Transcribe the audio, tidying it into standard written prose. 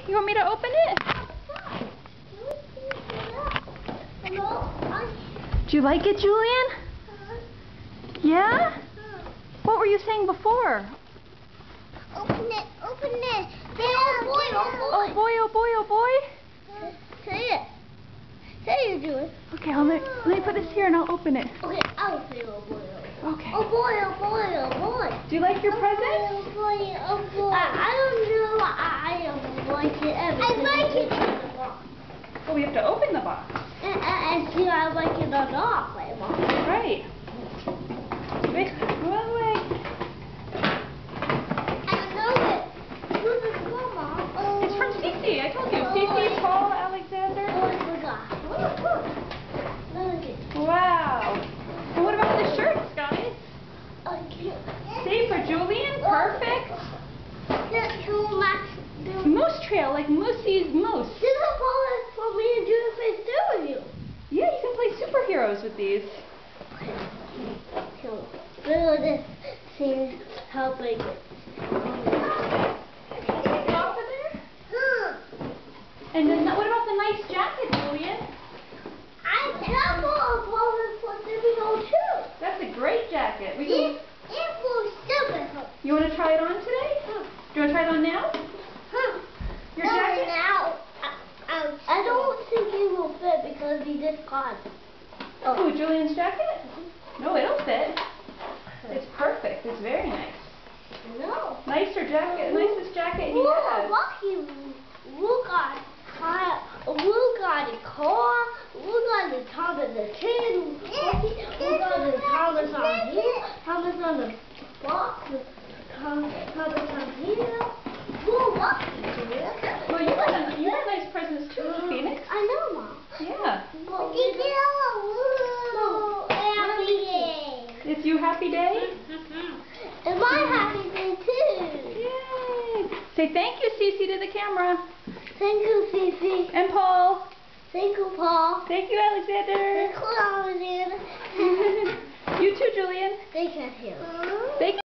You want me to open it? Do you like it, Julian? Yeah? What were you saying before? Open it, open it. Oh boy, oh boy. Oh boy, oh boy, oh boy. Say it. Say it, Julian. Okay, let me put this here and I'll open it. Okay, I'll say oh boy, oh boy. Okay. Oh boy, oh boy, oh boy. Do you like your present? Oh boy, oh boy. I don't know. I don't like it. I like it. Well, we have to open the box. And see, I like it or not, right, Mom? Right. Wait, one way. I know it. Who's it from, Mom? Oh. It's from Cece. I told you. Cece, Paul, Alexander. Oh, I forgot. Look. Wow. And what about the shirts, guys? See, for Julian, perfect. Moose Trail, like Moosey's Moose. This is a ball for me and Julian play still with you. Yeah, you can play superheroes with these. So, look at this. See how big it is. Top of there? And then what about the nice jacket, Julian? I have a ball for Jimmy too. That's a great jacket. We can. It will still be home. You want to try it on today? Do you want to try it on now? Your jacket? Now. I don't think it will fit because he just got it. Oh, Julian's jacket? No, it'll fit. It's perfect. It's very nice. No. Nicer jacket, nicest jacket he Look, has. look at the car, look at the Thomas the Tin, look at the Thomas on here, Thomas on the box, Thomas on here. Well, Well, you got nice presents too, Phoenix. I know, Mom. Yeah. Happy day. It's your happy day? It's my happy day too. Yay. Say thank you, Cece, to the camera. Thank you, Fifi. And Paul. Thank you, Paul. Thank you, Alexander. Thank you, Alexander. You too, Julian. They can't hear. They